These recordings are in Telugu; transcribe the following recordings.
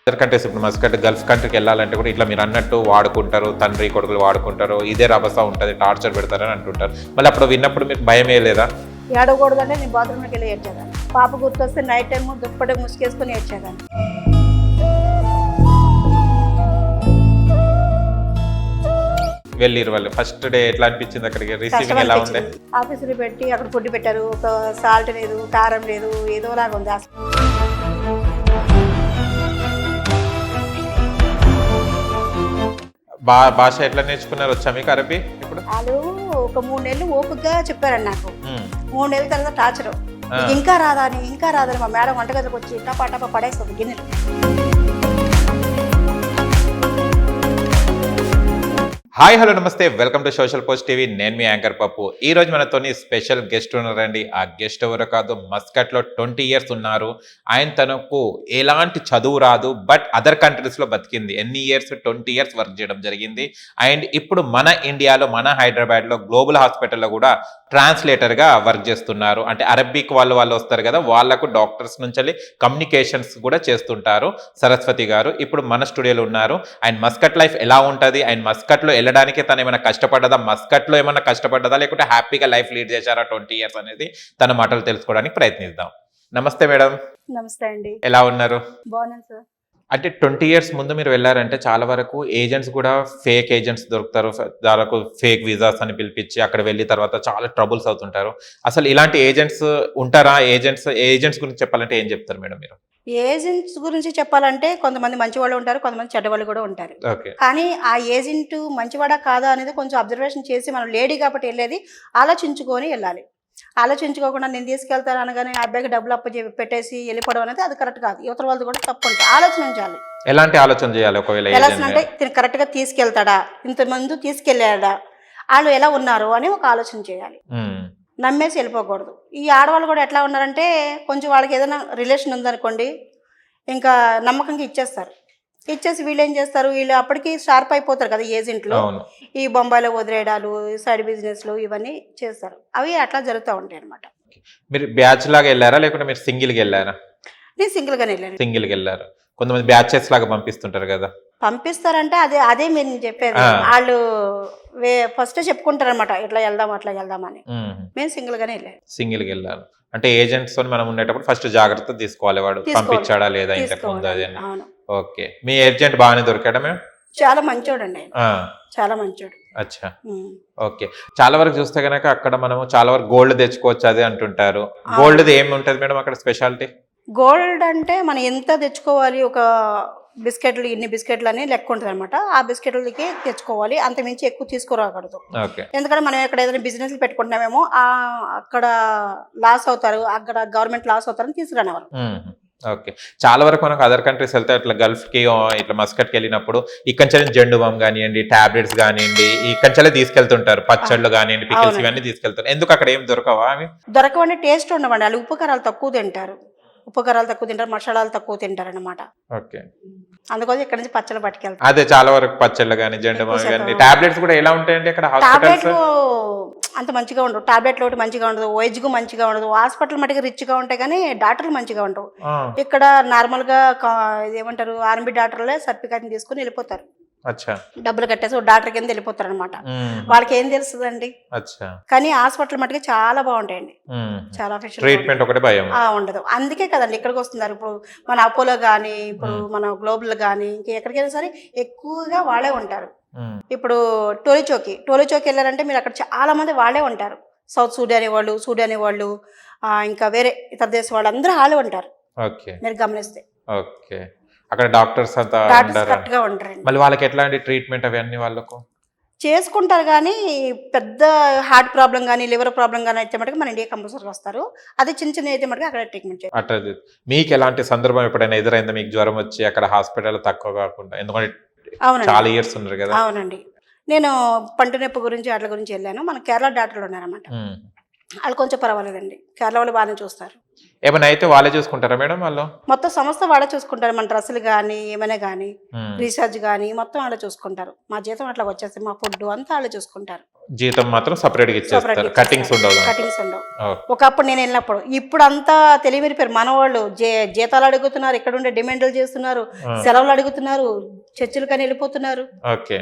అదర్ కంట్రీస్ ఇప్పుడు మస్కట్ గల్ఫ్ కంట్రీకి వెళ్ళాలంటే కూడా ఇట్లా మీరు అన్నట్టు వాడుకుంటారు, తండ్రి కొడుకులు వాడుకుంటారు, ఇదే రభస ఉంటుంది, టార్చర్ పెడతారని అంటుంటారు. మళ్ళీ అప్పుడు విన్నప్పుడు మీకు భయం వేయలేదా? ఏడవకూడదంటే నేను బాత్రూమ్కి వెళ్ళి ఏడ్చేదాన్ని. పాప గుర్తొస్తే నైట్ టైం దుప్పటి ముసుకేసుకుని ఏడ్చేదాన్ని. వెళ్ళిరు వాళ్ళు ఫస్ట్ డే ఎట్లా అనిపించింది? అక్కడికి రిసీవింగ్ ఎలా ఉండే? ఆఫీసులు పెట్టి అక్కడ ఫుడ్ పెట్టారు, ఒక సాల్ట్ లేదు, కారం లేదు, ఏదోలాగా ఉంది. భాష ఎట్లా నేర్చుకున్నారు? వచ్చా మీకు అరబీ? ఇప్పుడు వాళ్ళు ఒక 3 నెలలు ఓపికగా చెప్పారండి నాకు. 3 నెలల తర్వాత టార్చర్, ఇంకా రాదని మా మేడం వంటగదిలోకి వచ్చి టపా టపా పడేస్తుంది గిన్నెలు. హాయ్ హలో నమస్తే, welcome to social post TV. నేను మీ యాంకర్ పప్పు. ఈ రోజు మనతోని స్పెషల్ గెస్ట్ ఉన్నారండి. ఆ గెస్ట్ ఎవరో కాదు, మస్కట్లో 20 years ఉన్నారు. తనకు ఎలాంటి చదువు రాదు, బట్ అదర్ కంట్రీస్లో బతికింది. ఎన్ని ఇయర్స్? 20 years వర్క్ చేయడం జరిగింది. అండ్ ఇప్పుడు మన ఇండియాలో, మన హైదరాబాద్లో గ్లోబల్ హాస్పిటల్లో కూడా ట్రాన్స్లేటర్గా వర్క్ చేస్తున్నారు. అంటే అరబిక్ వాళ్ళు వస్తారు కదా, వాళ్ళకు డాక్టర్స్ నుంచి కమ్యూనికేషన్స్ కూడా చేస్తుంటారు. సరస్వతి గారు ఇప్పుడు మన స్టూడియోలో ఉన్నారు. అండ్ మస్కట్ లైఫ్ ఎలా ఉంటుంది, అండ్ మస్కట్లో వెళ్ళడానికి తను ఏమైనా కష్టపడ్డదా, మస్కట్లో ఏమైనా కష్టపడ్డదా, లేకుంటే హ్యాపీగా లైఫ్ లీడ్ చేశారా 20 years అనేది తన మాటలు తెలుసుకోవడానికి ప్రయత్నిద్దాం. నమస్తే మేడం. నమస్తే అండి. ఎలా ఉన్నారు? బాగున్నాను సార్. అంటే 20 years ముందు మీరు వెళ్ళారంటే చాలా వరకు ఏజెంట్స్ కూడా ఫేక్ ఏజెంట్స్ దొరుకుతారు, దానికి ఫేక్ వీసాస్ అని పిలిపించి అక్కడ వెళ్ళి తర్వాత చాలా ట్రబుల్స్ అవుతుంటారు. అసలు ఇలాంటి ఏజెంట్స్ ఉంటారా? ఏజెంట్స్ గురించి చెప్పాలంటే ఏం చెప్తారు మేడం మీరు? ఏజెంట్స్ గురించి చెప్పాలంటే కొంతమంది మంచి వాళ్ళు ఉంటారు, కొంతమంది చెడ్డవాళ్ళు కూడా ఉంటారు. కానీ ఆ ఏజెంట్ మంచివాడా కాదా అనేది కొంచెం అబ్జర్వేషన్ చేసి, మనం లేడీ కాబట్టి వెళ్ళేది ఆలోచించుకొని వెళ్ళాలి. ఆలోచించుకోకుండా నేను తీసుకెళ్తాను అనగానే అబ్బాయికి డబ్బులు పెట్టేసి వెళ్ళిపోవడం అనేది అది కరెక్ట్ కాదు. యువతల వాళ్ళది కూడా తప్పు ఉంటుంది. ఆలోచించాలి. ఎలాంటి ఆలోచన చేయాలి? ఒకవేళ ఎలా అంటే తిని కరెక్ట్గా తీసుకెళ్తాడా, ఇంతమంది తీసుకెళ్ళాడా, వాళ్ళు ఎలా ఉన్నారు అని ఒక ఆలోచన చేయాలి. నమ్మేసి వెళ్ళిపోకూడదు. ఈ ఆడవాళ్ళు కూడా ఎట్లా ఉన్నారంటే, కొంచెం వాళ్ళకి ఏదైనా రిలేషన్ ఉందనుకోండి, ఇంకా నమ్మకంగా ఇచ్చేసి వీళ్ళు ఏం చేస్తారు, వీళ్ళు అప్పటికి షార్ప్ అయిపోతారు కదా ఏజెంట్లు. ఈ బొంబాయిలో వదిలేయడాలు, సైడ్ బిజినెస్లు ఇవన్నీ చేస్తారు. అవి అట్లా జరుగుతూ ఉంటాయి అనమాట. మీరు బ్యాచ్ లాగా వెళ్ళారా, లేకుంటే మీరు సింగిల్గా వెళ్ళారా? నేను సింగిల్గానే వెళ్ళాను. సింగిల్గా వెళ్ళారు. కొంతమంది బ్యాచెస్ లాగా పంపిస్తుంటారు కదా. పంపిస్తారంటే అదే మీరు చెప్పేది. వాళ్ళు ఫస్ట్ చెప్పుకుంటారు అనమాట, ఇట్లా వెళ్దాం అట్లా వెళ్దామని. మేము సింగిల్గానే వెళ్ళాను. సింగిల్గా వెళ్ళారు అంటే ఏజెంట్స్ తో మనం ఉండేటప్పుడు ఫస్ట్ జాగ్రత్త తీసుకోవాలి, వాడు పంపించాడా లేదా ఇంతకు ముందు అది. ఓకే, మీ ఏజెంట్ బాగానే దొరికాడా మేము? చాలా మంచోడండి, చాలా మంచోడు. అచ్చా, ఓకే. చాలా వరకు చూస్తే కనుక అక్కడ మనము చాలా వరకు గోల్డ్ తెచ్చుకోవచ్చు అది అంటుంటారు. గోల్డ్ ఏమి ఉంటుంది మేడం అక్కడ స్పెషాలిటీ? గోల్డ్ అంటే మనం ఎంత తెచ్చుకోవాలి, ఒక బిస్కెట్లు ఇన్ని బిస్కెట్లు అని లెక్క ఉంటుంది అనమాట. ఆ బిస్కెట్లకి తెచ్చుకోవాలి, అంతమించి ఎక్కువ తీసుకురాకూడదు. ఎందుకంటే మనం ఎక్కడ ఏదైనా బిజినెస్లు పెట్టుకుంటున్నామేమో అక్కడ లాస్ అవుతారు, అక్కడ గవర్నమెంట్ లాస్ అవుతారని తీసుకురానివారు. ఓకే, చాలా వరకు మనకు అదర్ కంట్రీస్ వెళ్తే ఇట్లా గల్ఫ్కి ఇట్లా మస్కట్కి వెళ్ళినప్పుడు ఇక్కడి జెండు బామ్ కానివ్వండి, టాబ్లెట్స్ కానివ్వండి, ఇక్కడి తీసుకెళ్తుంటారు. పచ్చళ్ళు కానివ్వండి, పికిల్స్ ఇవన్నీ తీసుకెళ్తారు. ఎందుకు అక్కడ ఏం దొరకవా? అవి దొరకవండి, టేస్ట్ ఉండవండి. వాళ్ళు ఉప్పు కారాలు తక్కువ తింటారు, మసాలాలు తక్కువ తింటారు అనమాట. ఓకే, అందుకోసం ఇక్కడ నుంచి పచ్చళ్ళు పట్టుకెళ్తారు. అదే చాలా వరకు పచ్చళ్ళు కానీ, జెండు బామ్ కానీ. టాబ్లెట్స్ కూడా ఎలా ఉంటాయండి అక్కడ? టాబ్లెట్లు అంత మంచిగా ఉండవు, టాబ్లెట్లు ఒకటి మంచిగా ఉండదు, వైద్యకు మంచిగా ఉండదు. హాస్పిటల్ మటుకు రిచ్గా ఉంటాయి కానీ డాక్టర్లు మంచిగా ఉండవు. ఇక్కడ నార్మల్ గా ఏమంటారు, ఆర్మీ డాక్టర్లే సర్టిఫికేట్ తీసుకుని వెళ్ళిపోతారు. డబ్బులు కట్టేసి డాక్టర్ కింద వెళ్ళిపోతారు అనమాట. వాళ్ళకి ఏం తెలుస్తుందండి. కానీ హాస్పిటల్ మటుకు చాలా బాగుంటాయండి, చాలా ట్రీట్మెంట్ ఒకటి భయం ఉండదు. అందుకే కదండి ఇక్కడికి వస్తున్నారు. ఇప్పుడు మన అపోలో గానీ, ఇప్పుడు మన గ్లోబల్ గానీ, ఎక్కడికైనా సరే ఎక్కువగా వాళ్ళే ఉంటారు. ఇప్పుడు టోలీచౌకి వెళ్ళారంటే మీరు అక్కడ చాలా మంది వాళ్ళే ఉంటారు. సౌత్ సూడానీ వాళ్ళు, ఇంకా వేరే ఇతర దేశం వాళ్ళు అందరూ వాళ్ళే ఉంటారు. మీరు గమనిస్తే అక్కడ డాక్టర్స్ అంతా కరెక్ట్ గా ఉంటారు. మళ్ళీ వాళ్ళకి ఎట్లాంటి ట్రీట్మెంట్ అవన్నీ వాళ్ళకు చేసుకుంటారు. కానీ పెద్ద హార్ట్ ప్రాబ్లం కానీ, లివర్ ప్రాబ్లం కానీ అయితే మటుకు మన ఇండియా కంపల్సరీ వస్తారు. అది చిన్న అయితే మటుకు అక్కడ ట్రీట్మెంట్ చేస్తారు. అట్లా మీకు ఎలాంటి సందర్భం ఎప్పుడైనా ఎదురైందా? మీకు జ్వరం వచ్చి అక్కడ హాస్పిటల్ తక్కువ కాకుండా, ఎందుకంటే చాలా ఇయర్స్ ఉన్నారు కదా. అవునండి, నేను పంట నొప్పి గురించి వాటి గురించి వెళ్ళాను. మన కేరళ డాక్టర్లు ఉన్నారన్నమాట. వాళ్ళు కొంచెం పర్వాలేదండి, కేరళ వాళ్ళు బాగానే చూస్తారు. ఏమైనా అయితే వాళ్ళే చూసుకుంటారా మేడం వాళ్ళు? మొత్తం సంస్థ వాళ్ళే చూసుకుంటారు. మన డ్రెస్సులు కానీ ఏమైనా కానీ ఉమ్. రీఛార్జ్ కానీ మొత్తం వాళ్ళే చూసుకుంటారు. మా జీతం అట్లా వచ్చేస్తుంది, మా ఫుడ్ అంతా వాళ్ళే చూసుకుంటారు. జీతం మాత్రం సపరేట్గా ఇచ్చేస్తారు, కటింగ్స్ ఉండవు. కటింగ్స్ ఉండవు. ఓ, ఒకప్పుడు నేను వెళ్ళినప్పుడు, ఇప్పుడు అంతా తెలివిరిపోయారు మన వాళ్ళు. జీతాలు అడుగుతున్నారు, ఇక్కడ ఉండే డిమాండ్లు చేస్తున్నారు, సెలవులు అడుగుతున్నారు, చర్చిలు కానీ వెళ్ళిపోతున్నారు. ఓకే.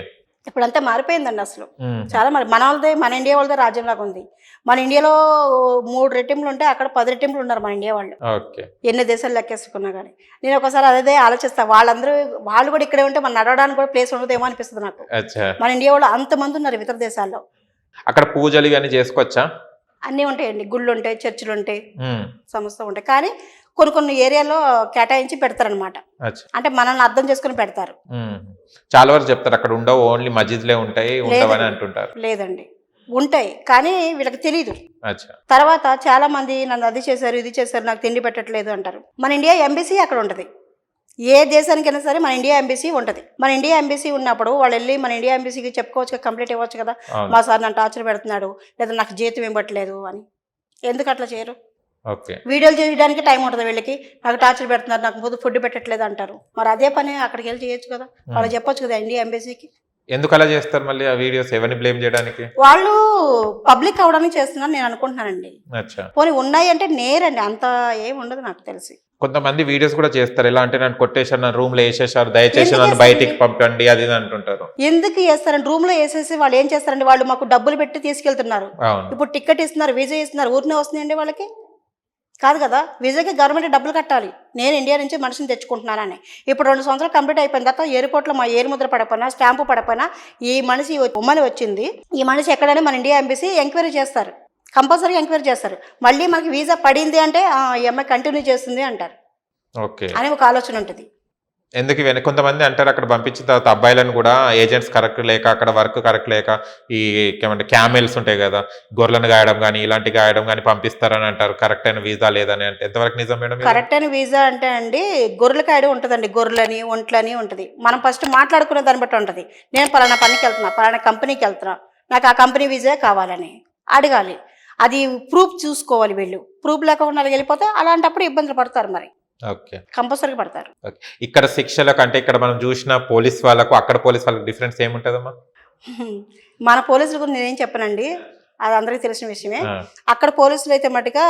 ఇప్పుడు అంతా మారిపోయిందండి అసలు. ఉమ్. చాలా మన వాళ్ళదే, మన ఇండియా వాళ్ళదే రాజ్యంలాగా ఉంది. మన ఇండియాలో 3 రెట్టింపులు ఉంటే అక్కడ 10 రెట్టింపులు ఉన్నారు మన ఇండియా వాళ్ళు. ఓకే. ఎన్ని దేశాలు లెక్కేసుకున్నా కానీ నేను ఒకసారి అదే ఆలోచిస్తాను. వాళ్ళు కూడా ఇక్కడే ఉంటే మన నడవడానికి కూడా ప్లేస్ ఉండదేమో అనిపిస్తుంది నాకు. అచ్చా. మన ఇండియా వాళ్ళు అంతమంది ఉన్నారు ఇతర దేశాల్లో. అక్కడ పూజలు ఇవన్నీ చేసుకోవచ్చా? అన్నీ ఉంటాయండి, గుళ్ళు ఉంటాయి, చర్చిలు ఉంటాయి, ఉమ్. సంస్థ ఉంటాయి. కానీ కొన్ని ఏరియాలో కేటాయించి పెడతారనమాట. అచ్చా. అంటే మనల్ని అర్థం చేసుకుని పెడతారు. ఉమ్. చాలా వరకు చెప్తారు అక్కడ ఉండవు, ఓన్లీ మస్జిద్లే ఉంటాయి, ఉండవని అంటుంటారు. లేదండి, ఉంటాయి కానీ వీళ్ళకి తెలియదు. అచ్చా. తర్వాత చాలా మంది నన్ను అది చేశారు ఇది చేశారు నాకు తిండి పెట్టట్లేదు అంటారు. మన ఇండియా ఎంబసీ అక్కడ ఉంటుంది. ఏ దేశానికైనా సరే మన ఇండియా ఎంబసీ ఉంటుంది. మన ఇండియా ఎంబసీ ఉన్నప్పుడు వాళ్ళు వెళ్ళి మన ఇండియా ఎంబసీకి చెప్పుకోవచ్చు కదా, కంప్లీట్ ఇవ్వచ్చు కదా, మా సార్ నన్ను టార్చర్ పెడుతున్నాడు లేదా నాకు జీతం ఇవ్వట్లేదు అని. ఎందుకు అట్లా చేయరు? ఓకే. వీడియోలు చేయడానికి టైం ఉంటుంది వీళ్ళకి. నాకు టార్చర్ పెడుతున్నారు, నాకు ఫుడ్ పెట్టట్లేదు అంటారు. మరి అదే పని అక్కడికి వెళ్ళి చేయొచ్చు కదా, వాళ్ళు చెప్పొచ్చు కదా ఇండియా ఎంబసీకి. ఎందుకు అలా చేస్తారు మళ్ళీ ఆ వీడియోస్? ఎవరిని బ్లేమ్ చేయడానికి? వాళ్ళు పబ్లిక్ అవడానికి చేస్తున్నారు నేను అనుకుంటున్నానండి. అచ్చా. పోనీ ఉన్నాయి అంటే నేరండి, అంత ఏమి ఉండదు నాకు తెలిసి. కొంతమంది వీడియోస్ కూడా చేస్తారు, ఎలా అంటే నన్ను కొట్టేశారు, నన్ను రూమ్ లో వేసేసారు, దయచేసి నన్ను బయటికి పంపండి అది ఇది అంటుంటారు. ఎందుకు వేస్తారండి? రూమ్ లో వేసేసి వాళ్ళు ఏం చేస్తారండి, వాళ్ళు మాకు డబ్బులు పెట్టి తీసుకెళ్తున్నారు. అవును. ఇప్పుడు టికెట్ ఇస్తున్నారు, వీజా ఇస్తున్నారు, ఊరినే వస్తున్నాయండి వాళ్ళకి? కాదు కదా, వీజాకి గవర్నమెంట్ డబ్బులు కట్టాలి. నేను ఇండియా నుంచి మనిషిని తెచ్చుకుంటున్నానని. ఇప్పుడు 2 సంవత్సరాలు కంప్లీట్ అయిపోయిన తర్వాత ఎయిర్పోర్ట్లో మా ఏరు ముద్ర పడకపోయినా, స్టాంపు పడకపోయినా, ఈ మనిషి ఉమ్మని వచ్చింది, ఈ మనిషి ఎక్కడైనా మన ఇండియా ఎంబసీ ఎంక్వైరీ చేస్తారు, కంపల్సరీ ఎంక్వైరీ చేస్తారు. మళ్ళీ మనకి వీజా పడింది అంటే ఈ అమ్మాయి కంటిన్యూ చేస్తుంది అంటారు. ఓకే. అని ఒక ఆలోచన ఉంటుంది. ఎందుకు కొంతమంది అంటారు అక్కడ పంపించిన తర్వాత అబ్బాయిలను కూడా ఏజెంట్స్ కరెక్ట్ లేక, అక్కడ వర్క్ కరెక్ట్ లేక, ఈ ఏమంటే క్యామెల్స్ ఉంటాయి కదా, గొర్రెలను గాయడం కానీ ఇలాంటి గాయడం కానీ పంపిస్తారని అంటారు. కరెక్ట్ అయిన వీసా లేదని అంటే ఎంతవరకు నిజం మేడం? కరెక్ట్ అయిన వీసా అంటే అండి గొర్రెల కాయడం ఉంటుందండి, గొర్రెలని ఒంట్లని ఉంటుంది. మనం ఫస్ట్ మాట్లాడుకునే దాన్ని బట్టి ఉంటుంది. నేను పలానా పనికి వెళ్తున్నా, పలానా కంపెనీకి వెళ్తున్నా, నాకు ఆ కంపెనీ వీసా కావాలని అడగాలి. అది ప్రూఫ్ చూసుకోవాలి. వీళ్ళు ప్రూఫ్ లేకుండా వెళ్ళిపోతే అలాంటప్పుడు ఇబ్బందులు పడతారు. మరి ఓకే, కంపల్సరీ పడతారు. ఇక్కడ శిక్షలకు అంటే ఇక్కడ మనం చూసిన పోలీస్ వాళ్ళకు అక్కడ పోలీస్ వాళ్ళకి డిఫరెన్స్ ఏముంటుందమ్మా? మన పోలీసుల గురించి నేనేం చెప్పనండి, అది అందరికీ తెలిసిన విషయమే. అక్కడ పోలీసులు అయితే మటుగా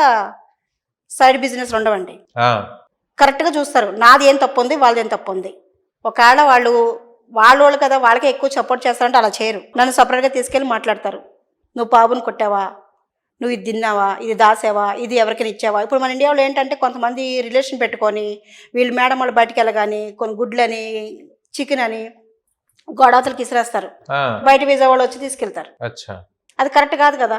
సైడ్ బిజినెస్ ఉండవండి. కరెక్ట్గా చూస్తారు, నాది ఏం తప్పు ఉంది, వాళ్ళది ఏం తప్పు ఉంది. ఒకవేళ వాళ్ళు కదా వాళ్ళకే ఎక్కువ సపోర్ట్ చేస్తారంటే అలా చేయరు. నన్ను సపరేట్గా తీసుకెళ్ళి మాట్లాడతారు. నువ్వు బాబుని కొట్టావా, నువ్వు ఇది తిన్నావా, ఇది దాసావా, ఇది ఎవరికైనా ఇచ్చావా. ఇప్పుడు మన ఇండియాలో ఏంటంటే కొంతమంది రిలేషన్ పెట్టుకొని వీళ్ళు మేడం వాళ్ళు బయటికి వెళ్ళగాని కొన్ని గుడ్లని చికెన్ అని గోడాతలకి ఇసిరేస్తారు, బయట వీసా వాళ్ళు వచ్చి తీసుకెళ్తారు. అది కరెక్ట్ కాదు కదా.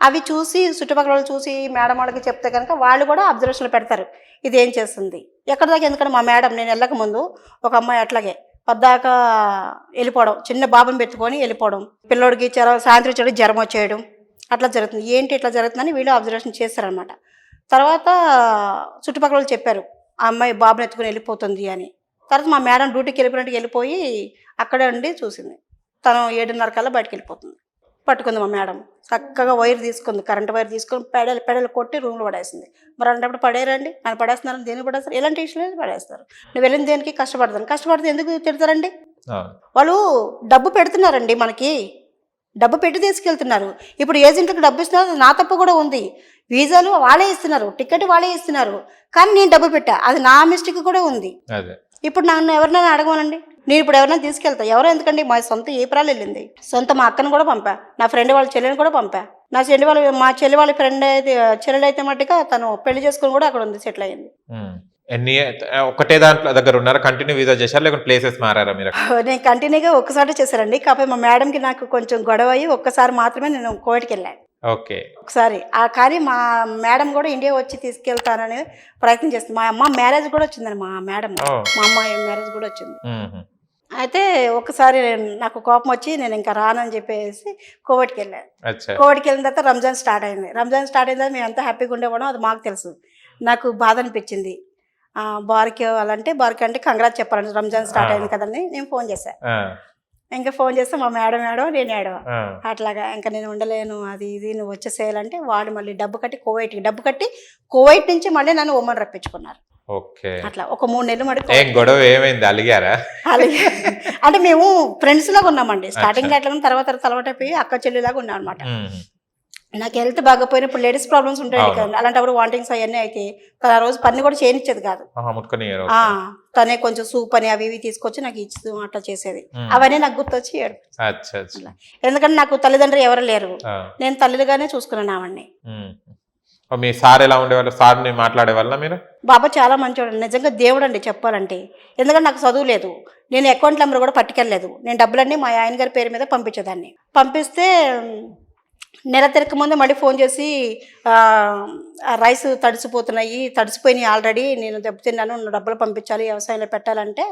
అవి చూసి చుట్టుపక్కల వాళ్ళు చూసి మేడం వాళ్ళకి చెప్తే కనుక వాళ్ళు కూడా అబ్జర్వేషన్లు పెడతారు, ఇది ఏం చేస్తుంది ఎక్కడ దాకా. ఎందుకంటే మా మేడం నేను వెళ్ళక ముందు ఒక అమ్మాయి అట్లాగే పద్దాక వెళ్ళిపోవడం, చిన్న బాబుని పెట్టుకొని వెళ్ళిపోవడం, పిల్లోడికి సాయంత్రం చెడు జ్వరం వచ్చేయడం, అట్లా జరుగుతుంది. ఏంటి ఇట్లా జరుగుతుందని వీళ్ళు అబ్జర్వేషన్ చేస్తారనమాట. తర్వాత చుట్టుపక్కల వాళ్ళు చెప్పారు ఆ అమ్మాయి బాబుని ఎత్తుకుని వెళ్ళిపోతుంది అని. తర్వాత మా మేడం డ్యూటీకి వెళ్ళిపోయినట్టు వెళ్ళిపోయి అక్కడే ఉండి చూసింది. తను 7:30 కల్లా బయటకు వెళ్ళిపోతుంది. పట్టుకుంది మా మేడం, చక్కగా వైర్ తీసుకుంది, కరెంట్ వైర్ తీసుకొని పెడలు కొట్టి రూమ్లో పడేసింది. మరి అలాంటప్పుడు పడేరండి, నన్ను పడేస్తున్నారని దేనికి పడేస్తారు? ఎలాంటి ఇష్యూలు పడేస్తారు. నువ్వు వెళ్ళిన దేనికి కష్టపడితే ఎందుకు తిడతారండి? వాళ్ళు డబ్బు పెడుతున్నారండి, మనకి డబ్బు పెట్టి తీసుకెళ్తున్నారు. ఇప్పుడు ఏజెంట్లకు డబ్బు ఇస్తున్నారు, నా తప్పు కూడా ఉంది. వీసాలు వాళ్ళే ఇస్తున్నారు, టికెట్ వాళ్ళే ఇస్తున్నారు, కానీ నేను డబ్బు పెట్టా, అది నా మిస్టేక్ కూడా ఉంది. ఇప్పుడు నన్ను ఎవరినైనా అడగమనండి, నేను ఇప్పుడు ఎవరైనా తీసుకెళ్తా, ఎవరో ఎందుకండి మా సొంత ఏప్రాలు వెళ్ళింది, సొంత మా అక్కను కూడా పంపా, నా ఫ్రెండ్ వాళ్ళ చెల్లెని కూడా పంపా. మా చెల్లి వాళ్ళ ఫ్రెండ్ అయితే చెల్లెలు అయితే మట్టుగా తను పెళ్లి చేసుకుని కూడా అక్కడ ఉంది, సెటిల్ అయ్యింది. ఒకటే దాంట్లో దగ్గర ఉన్నారా? కంటిన్యూ వీసా చేశారు లేకపోతే ప్లేసెస్ మారారా మీరు? నేను కంటిన్యూగా ఒక్కసారి చేశానండి. కాకపోతే మా మేడంకి నాకు కొంచెం గొడవ అయ్యి ఒక్కసారి మాత్రమే నేను కోవిడ్కి వెళ్ళాను. ఓకే, ఒకసారి. కానీ మా మేడం కూడా ఇండియా వచ్చి తీసుకెళ్తానని ప్రయత్నం చేస్తుంది. మా అమ్మ మ్యారేజ్ కూడా వచ్చిందండి, మా మేడం మా అమ్మాయి మ్యారేజ్ కూడా వచ్చింది. అయితే ఒకసారి నాకు కోపం వచ్చి నేను ఇంకా రానని చెప్పేసి కోవిడ్కి వెళ్ళాను. కోవిడ్కి వెళ్ళిన తర్వాత రంజాన్ స్టార్ట్ అయింది. రంజాన్ స్టార్ట్ అయిన తర్వాత మేము ఎంత హ్యాపీగా ఉండేవాడో అది మాకు తెలుసు. నాకు బాధ అనిపించింది. బార్కి అంటే కంగ్రాట్స్ చెప్పాలంటే రంజాన్ స్టార్ట్ అయింది కదండి. నేను ఫోన్ చేశాను, ఇంకా ఫోన్ చేస్తే మా మేడం నేను ఏడవ ఆ, అట్లాగా ఇంకా నేను ఉండలేను అది ఇది నువ్వు వచ్చేసేయాలంటే వాళ్ళు మళ్ళీ డబ్బు కట్టి కువైట్ నుంచి మళ్ళీ నన్ను ఒమన్ రప్పించుకున్నారు. ఓకే. అట్లా ఒక 3 నెలలు మటుకు ఏం గొడవ ఏమైంది, అలిగారా? అలాగే అంటే మేము ఫ్రెండ్స్ లాగా ఉన్నామండి స్టార్టింగ్ లో. అట్లా తర్వాత అలవాటైపోయి అక్క చెల్లిలాగా ఉన్నాం అనమాట. ఉమ్, నాకు హెల్త్ బాగపోయినప్పుడు లేడీస్ ప్రాబ్లమ్స్ ఉంటాయి అవును. కదా, అలాంటప్పుడు వాంటింగ్స్ అవన్నీ అయితే ఆ రోజు పని కూడా చేయనిచ్చేది కాదు. ఆహా, ముట్టుకొని ఆ తనే కొంచెం సూప్ అని అవి ఇవి తీసుకొచ్చి నాకు ఇచ్చి అట్లా చేసేది. ఉమ్. అవన్నీ నాకు గుర్తొచ్చి ఏడుపు. అచ్చా అచ్చా. అట్లా. ఎందుకంటే నాకు తల్లిదండ్రులు ఎవరు లేరు, ఆ, నేను తల్లిగానే చూసుకున్నాను ఆవిడ్ని. ఉమ్. ఓ, మీ సార్ ఎలా ఉండేవాళ్ళు? సార్ని మాట్లాడేవాళ్ళ మీరు? బాబా చాలా మంచివాడు, నిజంగా దేవుడు అండి చెప్పాలంటే. ఎందుకంటే నాకు చదువు లేదు, నేను అకౌంట్ నెంబర్ కూడా పట్టుకెళ్ళలేదు. నేను డబ్బులన్నీ మా ఆయన గారి పేరు మీద పంపించేదాన్ని. పంపిస్తే నెల తిరక ముందు మళ్ళీ ఫోన్ చేసి రైస్ తడిసిపోయినాయి ఆల్రెడీ, నేను దెబ్బతిన్నాను, నువ్వు డబ్బులు పంపించాలి వ్యవసాయంలో పెట్టాలంటే.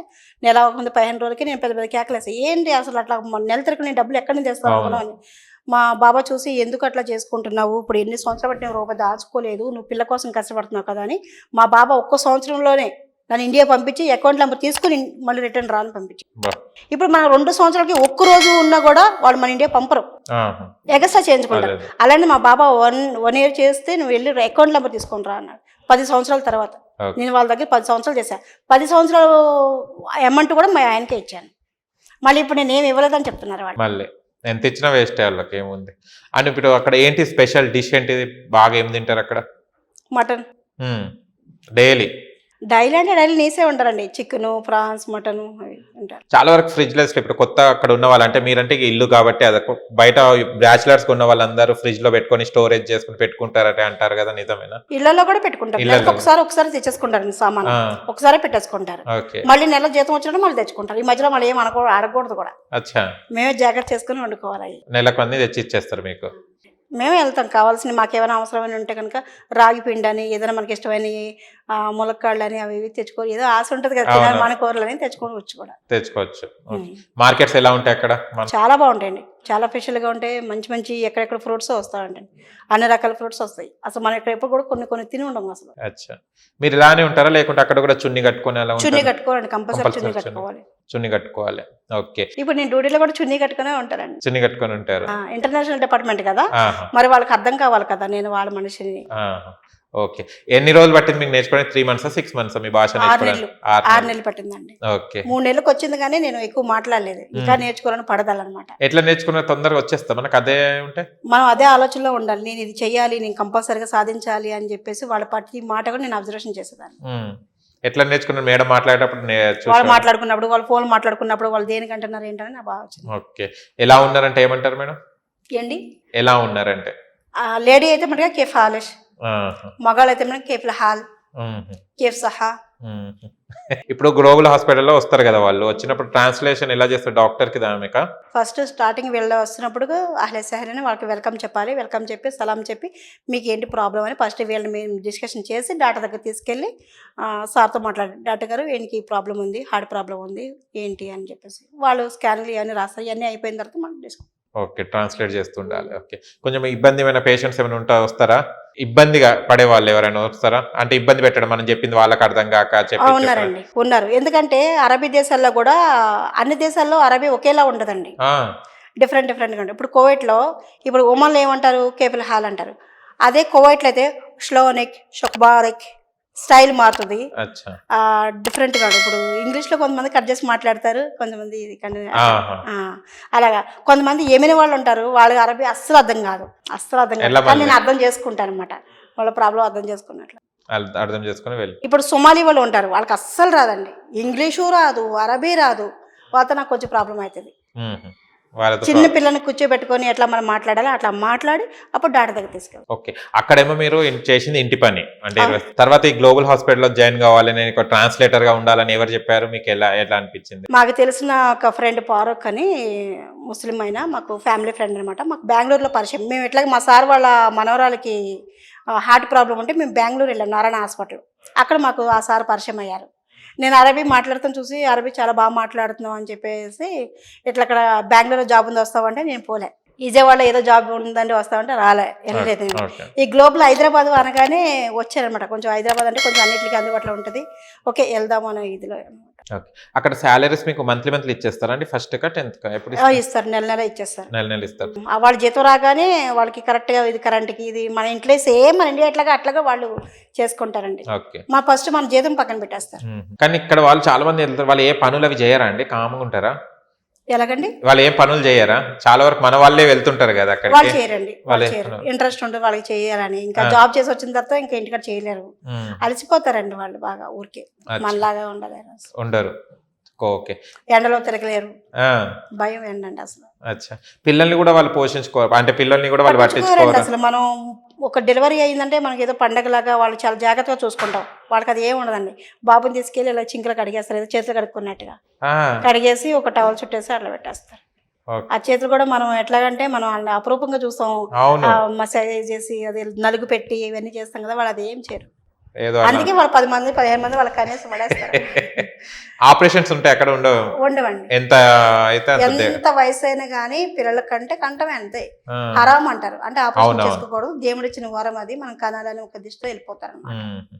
నెల ముందు 15 రోజులకి నేను పెద్ద కేకలేసాను, ఏంటి అసలు అట్లా నెల తిరక నేను డబ్బులు ఎక్కడి నుంచి తెస్తాను అనుకున్నాను అని. మా బాబా చూసి ఎందుకు అట్లా చేసుకుంటున్నావు, ఇప్పుడు ఎన్ని సంవత్సరాలు బట్టి నేను రూపాయి దాచుకోలేదు, నువ్వు పిల్ల కోసం కష్టపడుతున్నావు కదా అని మా బాబా ఒక్క సంవత్సరంలోనే నన్ను ఇండియా పంపించి అకౌంట్ నెంబర్ తీసుకుని మళ్ళీ రిటర్న్ రాని పంపించి. ఇప్పుడు మనం 2 సంవత్సరాలకి ఒక్కరోజు ఉన్నా కూడా వాళ్ళు మన ఇండియా పంపరు, ఎగస్ట్రా చేయించుకుంటారు. అలానే మా బాబా 1 year చేస్తే నువ్వు వెళ్ళి అకౌంట్ నెంబర్ తీసుకొని రా అన్నాడు. 10 సంవత్సరాల తర్వాత నేను వాళ్ళ దగ్గర 10 సంవత్సరాలు చేశాను. 10 సంవత్సరాలు అమౌంట్ కూడా మా ఆయనకే ఇచ్చాను. మళ్ళీ ఇప్పుడు నేను ఏమి ఇవ్వలేదని చెప్తున్నారు వాళ్ళు. మళ్ళీ ఎంత ఇచ్చినా వేస్ట్ వాళ్ళకి ఏముంది అని. ఇప్పుడు అక్కడ ఏంటి స్పెషల్ డిష్ ఏంటిది, బాగా ఏం తింటారు అక్కడ? మటన్ డైలీ డైలీ అంటే డైలీ నీసే ఉంటారండి, చికెన్ ప్రాన్స్ మటన్ అవి ఉంటారు. చాలా వరకు ఫ్రిడ్జ్ లెస్. ఇప్పుడు కొత్త అక్కడ ఉన్న వాళ్ళంటే మీరంటే ఇల్లు కాబట్టి అది బయట బ్యాచిలర్స్ ఉన్న వాళ్ళందరూ ఫ్రిడ్జ్ లో పెట్టుకొని స్టోరేజ్ చేసుకుని పెట్టుకుంటారట అంటారు కదా, నిజమేనా? ఇళ్లలో కూడా పెట్టుకుంటారు, ఒకసారి తెచ్చేసుకుంటారు సామాన్, ఒకసారి పెట్టేసుకుంటారు. ఓకే. మళ్ళీ నెల జీతం వచ్చినట్టు మళ్ళీ తెచ్చుకుంటారు. ఈ మధ్యలో మళ్ళీ ఏం అడగకూడదు కూడా, అచ్చా. మేమే జాగ్రత్త చేసుకుని వండుకోవాలి. నెలకు అన్ని తెచ్చి ఇచ్చేస్తారు మీకు? మేమే వెళ్తాం, కావాల్సిన మాకేమైనా అవసరమైన ఉంటే కనుక రాగి పిండి అని ఏదైనా మనకి ఇష్టమైన ములక్కాళ్ళు అని అవి ఇవి తెచ్చుకోవాలి. ఏదో ఆశ ఉంటుంది కదా, మన కూరలు అని తెచ్చుకోవచ్చు కూడా, తెచ్చుకోవచ్చు. మార్కెట్స్ ఎలా ఉంటాయి అక్కడ? చాలా బాగుంటాయండి, చాలా స్పెషల్గా ఉంటాయి. మంచి ఎక్కడెక్కడ ఫ్రూట్స్ వస్తూ ఉంటాయి, అన్ని రకాల ఫ్రూట్స్ వస్తాయి. అసలు మనం ఇక్కడ ఎప్పుడు కూడా కొన్ని తిని ఉండము అసలు. అచ్చా. మీరు ఇలానే ఉంటారా లేకుంటే అక్కడ కూడా చున్ని కట్టుకొని అలా? చున్నీ కట్టుకోవాలండి, కంపల్సరీ చున్నీ కట్టుకోవాలి. చున్ని కట్టుకోవాలి. ఓకే. ఇప్పుడు నేను డ్యూటీలో కూడా చున్నీ కట్టుకునే ఉంటానండి. చున్ని కట్టుకొని ఉంటారు. ఇంటర్నేషనల్ డిపార్ట్మెంట్ కదా, మరి వాళ్ళకి అర్థం కావాలి కదా నేను వాళ్ళ మనిషిని. ఓకే. ఎన్ని రోజులు పట్టింది మీకు నేర్చుకోవడానికి? 3 months 6 months మీ భాష 6 నెలలు పట్టిందండి. ఓకే. 3 నెలలకు వచ్చింది కానీ నేను ఎక్కువ మాట్లాడలేదు, ఇంకా నేర్చుకోవాలని పడదాలన్నమాట. ఎట్లా నేర్చుకున్న తొందరగా వచ్చేస్తా మనకు? అదే ఉంటే మనం అదే ఆలోచనలో ఉండాలి, నేను ఇది చెయ్యాలి, నేను కంపల్సరీగా సాధించాలి అని చెప్పేసి వాళ్ళ ప్రతి మాట కూడా నేను అబ్జర్వేషన్ చేసేదాన్ని. ఎట్లా నేర్చుకున్నారు? మేడం మాట్లాడేటప్పుడు వాళ్ళు మాట్లాడుకున్నప్పుడు, వాళ్ళు ఫోన్ మాట్లాడుకున్నప్పుడు వాళ్ళు దేనికంటున్నారు ఏంటని నా బాగా వచ్చింది. ఓకే. ఎలా ఉన్నారంటే ఏమంటారు మేడం? ఏంటి ఎలా ఉన్నారంటే? లేడీ అయితే మటుగా కేఫ్ హాలిష్, మగాళ్ళు అయితే మనకి కేఫ్ హాల్, కేఫ్ సహా. ఇప్పుడు గ్లోబల్ హాస్పిటల్లో వస్తారు కదా వాళ్ళు, వచ్చినప్పుడు ట్రాన్స్లేషన్ ఎలా చేస్తారు డాక్టర్ కి దానిక? ఫస్ట్ స్టార్టింగ్ వస్తున్నప్పుడు అహ్లే సహలని వాళ్ళకి వెల్కమ్ చెప్పాలి, వెల్కమ్ చెప్పి సలాం చెప్పి మీకు ఏంటి ప్రాబ్లం అని ఫస్ట్ వీళ్ళని మేము డిస్కషన్ చేసి డాక్టర్ దగ్గర తీసుకెళ్ళి సార్తో మాట్లాడి, డాక్టర్ గారు వీళ్ళకి ప్రాబ్లం ఉంది, హార్ట్ ప్రాబ్లం ఉంది ఏంటి అని చెప్పేసి వాళ్ళు స్కాన్లు ఇవన్నీ రాస్తారు. ఇవన్నీ అయిపోయిన తర్వాత మనం డిస్కస్. ఓకే. ట్రాన్స్లేట్ చేస్తుండాలి. ఓకే. కొంచెం ఇబ్బందిమైన పేషెంట్స్ ఏమైనా వస్తారా? ఇబ్బందిగా పడే వాళ్ళు ఎవరైనా వస్తారా? అంటే ఇబ్బంది పెట్టడం, మనం చెప్పింది వాళ్ళకి అర్థం కాక ఉన్నారండి, ఉన్నారు. ఎందుకంటే అరబీ దేశాల్లో కూడా అన్ని దేశాల్లో అరబీ ఒకేలా ఉండదండి, డిఫరెంట్గా ఉంటుంది. ఇప్పుడు కువైట్లో ఇప్పుడు ఒమన్లో ఏమంటారు, కేఫిల్ హాల్ అంటారు. అదే కువైట్లో అయితే స్లోనిక్ షొక్బారిక్ స్టైల్ మారుతుంది, డిఫరెంట్గా. ఇప్పుడు ఇంగ్లీష్లో కొంతమంది కట్ చేసి మాట్లాడతారు, కొంతమంది అలాగా. కొంతమంది ఏమైనా వాళ్ళు ఉంటారు, వాళ్ళకి అరబీ అస్సలు అర్థం కాదు, కానీ నేను అర్థం చేసుకుంటాను అనమాట, వాళ్ళ ప్రాబ్లం అర్థం చేసుకున్నట్లు అర్థం చేసుకుని వెళ్ళి. ఇప్పుడు సొమాలి వాళ్ళు ఉంటారు, వాళ్ళకి అస్సలు రాదండి, ఇంగ్లీషు రాదు, అరబీ రాదు, వాళ్ళతో నాకు కొంచెం ప్రాబ్లం అవుతుంది. చిన్న పిల్లని కూర్చోబెట్టుకొని ఎట్లా మనం మాట్లాడాలి అట్లా మాట్లాడి అప్పుడు డాక్టర్ దగ్గర తీసుకెళ్ళి. ఓకే. అక్కడేమో మీరు చేసింది ఇంటి పని అంటే, తర్వాత ఈ గ్లోబల్ హాస్పిటల్లో జాయిన్ కావాలని ట్రాన్స్లేటర్ గా ఉండాలని ఎవరు చెప్పారు మీకు? ఎలా అనిపించింది? మాకు తెలిసిన ఒక ఫ్రెండ్ పారక్ అని ముస్లిం అయినా మాకు ఫ్యామిలీ ఫ్రెండ్ అనమాట, మాకు బెంగళూరులో పరిచయం. మేము ఎట్లా మా సార్ వాళ్ళ మనవరాలకి హార్ట్ ప్రాబ్లం ఉంటే మేము బెంగళూరు వెళ్ళాం, నారాయణ హాస్పిటల్. అక్కడ మాకు ఆ సార్ పరిచయం అయ్యారు. నేను అరబీ మాట్లాడుతాను చూసి అరబీ చాలా బాగా మాట్లాడుతున్నావు అని చెప్పేసి ఇట్లా అక్కడ బెంగళూరులో జాబ్ ఉంది వస్తావంటే నేను పోలే, విజయవాడలో ఏదో జాబ్ ఉందంటే వస్తామంటే వెళ్ళలేదు. ఈ గ్లోబల్ హైదరాబాద్ అనగానే వచ్చారనమాట. కొంచెం హైదరాబాద్ అంటే కొంచెం అన్నింటికి అందుబాటులో ఉంటుంది, ఓకే వెళ్దాము అనే ఇదిలో అనమాట. ఓకే. అక్కడ సాలరీస్ మీకు మంత్లీ ఇచ్చేస్తారా అండి? ఫస్ట్ కా 10th కా ఎప్పుడు ఇస్తారు? ఇస్తారు, నెల నెల ఇచ్చేస్తారు. నెల ఇస్తారు. వాళ్ళ జీతం రాగానే వాళ్ళకి కరెక్ట్గా ఇది కరెంట్కి ఇది మన ఇంట్లో సేమ్ మన ఇండియా అట్లాగా వాళ్ళు చేసుకుంటారండి. ఓకే. ఫస్ట్ మన జీతం పక్కన పెట్టేస్తారు. కానీ ఇక్కడ వాళ్ళు చాలా మంది వెళ్తారు. వాళ్ళు ఏ పనులు అవి చేయరా అండి? కామ్గా ఉంటారా? ఎలాగండి? వాళ్ళు ఏం పనులు చేయరా? చాలా వరకు మన వాళ్ళే వెళ్తుంటారు కదా వాళ్ళు అక్కడికి. చేయరండి, వాళ్ళు చేయరు. ఇంట్రెస్ట్ ఉంటుంది వాళ్ళకి చేయాలని. ఇంకా జాబ్ చేసి వచ్చిన తర్వాత ఇంకా ఇంటికాడ చేయలేరు, అలసిపోతారండి వాళ్ళు బాగా. ఊరికే మనలాగా ఉండరు. ఓకే. ఎండలో తిరగలేరు, భయం ఏంటండి అసలు. అచ్చా. పిల్లల్ని కూడా వాళ్ళు పోషించుకోరు, అంటే పిల్లల్ని కూడా వాళ్ళు పట్టించుకోరు అసలు. మనం ఒక డెలివరీ అయిందంటే మనకి ఏదో పండగలాగా వాళ్ళు చాలా జాగ్రత్తగా చూసుకుంటాం. వాళ్ళకి అది ఏమి ఉండదండి. బాబుని తీసుకెళ్ళి ఇలా చింకలు కడిగేస్తారు, ఏదో చేతులు కడుక్కున్నట్టుగా కడిగేసి ఒక టవల్ చుట్టేసి అట్లా పెట్టేస్తారు. ఆ చేతులు కూడా మనం ఎట్లాగంటే మనం వాళ్ళని అపురూపంగా చూస్తాం, మసాజ్ చేసి అది నలుగు పెట్టి ఇవన్నీ చేస్తాం కదా, వాళ్ళు అది ఏం చేయరు. అందుకే వాళ్ళు 10 మంది 15 మంది వాళ్ళకి కనీసం పడేస్తారు. ఆపరేషన్స్ ఉంటాయి అక్కడ? ఉండవండి. ఎంత వయసు అయినా కానీ పిల్లల కంటే కంటమే అంతే. హరాం అంటారు, అంటే ఆపరేషన్ చేసుకోకూడదు, దేవుడు ఇచ్చిన వరం అది, మనం కనాలని ఒక దిశలో వెళ్ళిపోతారు అన్నమాట.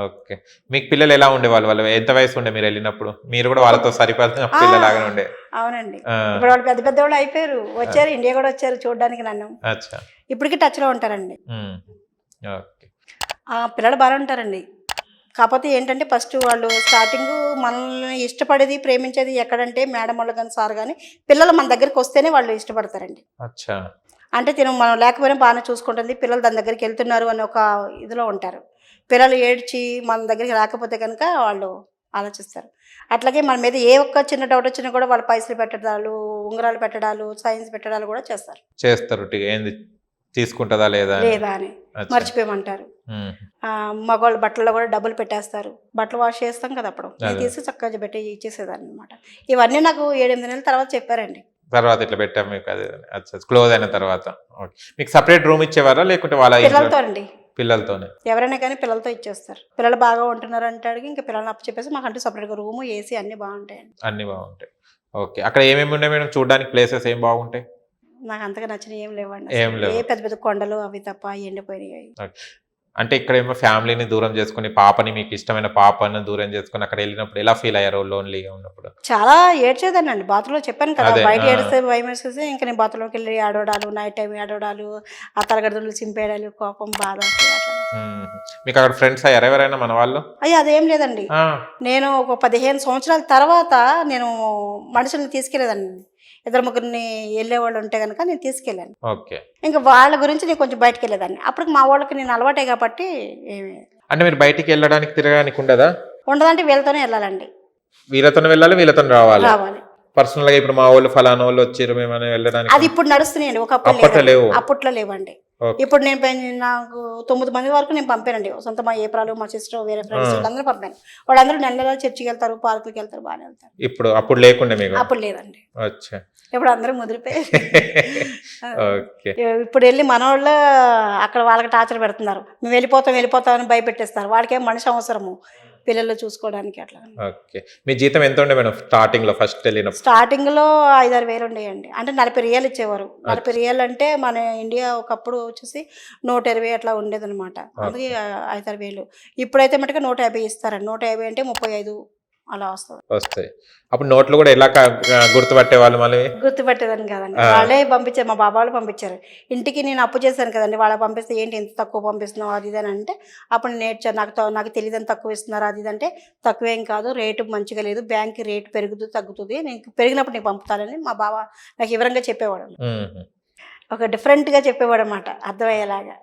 ఓకే. మీకు పిల్లలు ఎలా ఉండేవాళ్ళు? వాళ్ళు ఎంత వయసు ఉండే మీరు వెళ్ళినప్పుడు? మీరు కూడా వాళ్ళతో సరిపడ పిల్లలాగా ఉండే? అవునండి. ఇప్పుడు వాళ్ళు పెద్ద వాళ్ళు అయిపోయారు, వచ్చారు, ఇండియా కూడా వచ్చారు చూడడానికి నన్ను. ఇప్పటికీ టచ్ లో ఉంటారండి. పిల్లలు బాగా ఉంటారండి. కాకపోతే ఏంటంటే ఫస్ట్ వాళ్ళు స్టార్టింగ్ మనల్ని ఇష్టపడేది ప్రేమించేది ఎక్కడంటే మేడం వాళ్ళు కానీ సార్ కానీ పిల్లలు మన దగ్గరికి వస్తేనే వాళ్ళు ఇష్టపడతారండి. అంటే మనం లేకపోయినా బాగానే చూసుకుంటుంది, పిల్లలు దాని దగ్గరికి వెళ్తున్నారు అని ఒక ఇదిలో ఉంటారు. పిల్లలు ఏడ్చి మన దగ్గరికి రాకపోతే కనుక వాళ్ళు ఆలోచిస్తారు. అట్లాగే మన మీద ఏ ఒక్క చిన్న డౌట్ వచ్చినా కూడా వాళ్ళు పైసలు పెట్టడాలు, ఉంగరాలు పెట్టడాలు, సైన్స్ పెట్టడాలు కూడా చేస్తారు. ఏంది తీసుకుంటుందా లేదా అని మర్చిపోయమంటారు. మగవాళ్ళు బట్టల్లో కూడా డబ్బులు పెట్టేస్తారు. బట్టలు వాష్ చేస్తాం కదా, అప్పుడు తీసి చక్కగా పెట్టి ఇచ్చేసేదాన్ని అనమాట. ఇవన్నీ నాకు 7-8 నెలల తర్వాత చెప్పారండి. తర్వాత ఇట్లా పెట్టాం మీకు, అది క్లోజ్ అయిన తర్వాత. మీకు సపరేట్ రూమ్ ఇచ్చేవారా లేకుంటే వాళ్ళ పిల్లలతో అండి? పిల్లలతోనే. ఎవరైనా కానీ పిల్లలతో ఇచ్చేస్తారు. పిల్లలు బాగా ఉంటున్నారు అంటే ఇంకా పిల్లల్ని అప్పు చెప్పేసి మాకంటూ సపరేట్గా రూము, ఏసీ అన్ని బాగుంటాయండి. అన్ని బాగుంటాయి. ఓకే. అక్కడ ఏమేమి ఉన్నాయి మేడం చూడడానికి ప్లేసెస్? ఏం బాగుంటాయి? నాకు అంతగా నచ్చినవి ఏం లేవండి. ఏ పెద్ద కొండలు అవి తప్ప ఎండిపోయినాయి. అంటే ఇక్కడ ఏమో ఫ్యామిలీని దూరం చేసుకుని, పాపని, మీకు ఇష్టమైన పాపని దూరం చేసుకుని అక్కడ వెళ్ళినప్పుడు ఎలా ఫీల్ అయ్యారు లోన్లీగా ఉన్నప్పుడు? చాలా ఏడ్చేదాన్ని అండి. బాత్రూంలో చెప్పాను కదా, బయట ఏడిస్తే భయం వేసేసి ఇంకా నేను బాత్రూంలోకి వెళ్ళి ఆడవడాలు, నైట్ టైం ఆడవడాలు, ఆ తలగడలు చింపేయడాలు, కోపం, బాధ. మీకు అక్కడ ఫ్రెండ్స్ అయ్యారు ఎవరైనా మన వాళ్ళు? అదేం లేదండి. నేను ఒక 15 సంవత్సరాల తర్వాత నేను మనుషుల్ని తీసుకెళ్ళేదాన్ని. 2-3 వెళ్ళేవాళ్ళు ఉంటే కనుక నేను తీసుకెళ్ళాను. ఇంకా వాళ్ళ గురించి నేను కొంచెం బయటకు వెళ్ళేదాన్ని. అప్పటికి మా వాళ్ళకి నేను అలవాటే కాబట్టి. అంటే మీరు బయటికి వెళ్ళడానికి తిరగడానికి ఉండదంటే వీళ్ళతోనే వెళ్ళాలండి. వీళ్ళతోనే వెళ్ళాలి, వీళ్ళతో రావాలి. పర్సనల్ గా ఇప్పుడు మా వాళ్ళు ఫలానా వాళ్ళు వచ్చారు మేమని వెళ్ళడానికి అది ఇప్పుడు నడుస్తున్నాయండి. అప్పట్లో లేవండి. ఇప్పుడు నాకు 9 మంది వరకు నేను పంపానండి. సొంత మా ఏప్రాలు, మా సిస్టర్, వేరే ఫ్రెండ్స్ అందరూ పంపాను. వాళ్ళందరూ నెల చర్చికి వెళ్తారు, పార్కులకి వెళ్తారు, బాగానే వెళ్తారు. అప్పుడు లేకుండా మీకు? అప్పుడు లేదండి. ఇప్పుడు అందరూ ముదిరిపోయారు. ఇప్పుడు వెళ్ళి మన వాళ్ళు అక్కడ వాళ్ళకి టార్చర్ పెడుతున్నారు. మేము వెళ్ళిపోతాం అని భయపెట్టేస్తారు. వాళ్ళకేం మనిషి అవసరము పిల్లలు చూసుకోవడానికి. అట్లా. మీ జీతం ఎంత ఉండే మేడం స్టార్టింగ్ లో? ఫస్ట్ వెళ్ళినప్పుడు స్టార్టింగ్ లో 5-6 వేలు ఉండేయండి. అంటే 40 రియాలు ఇచ్చేవారు. 40 రియాలు అంటే మన ఇండియా ఒకప్పుడు వచ్చేసి 120 అట్లా ఉండేది అనమాట. అందుకే 5-6 వేలు. ఇప్పుడైతే మటుకు 150 ఇస్తారండి. 150 అంటే 35 అలా వస్తాయి. అప్పుడు నోట్లు కూడా ఎలా గుర్తుపట్టే వాళ్ళు? మళ్ళీ గుర్తుపట్టేదాన్ని కదండి. వాళ్ళే పంపించారు, మా బాబా వాళ్ళు పంపించారు. ఇంటికి నేను అప్పు చేశాను కదండి, వాళ్ళకి పంపిస్తే ఏంటి ఎంత తక్కువ పంపిస్తున్నావు అది ఇది అని అంటే అప్పుడు నేర్చాను. నాకు తెలియదని తక్కువ ఇస్తున్నారు అది ఇది అంటే, తక్కువేం కాదు, రేటు మంచిగా లేదు, బ్యాంక్ రేటు పెరుగుతుంది తగ్గుతుంది, నేను పెరిగినప్పుడు నీకు పంపుతానని మా బాబా నాకు వివరంగా చెప్పేవాడు. ఒక డిఫరెంట్గా చెప్పేవాడు అన్నమాట, అర్థమయ్యేలాగా.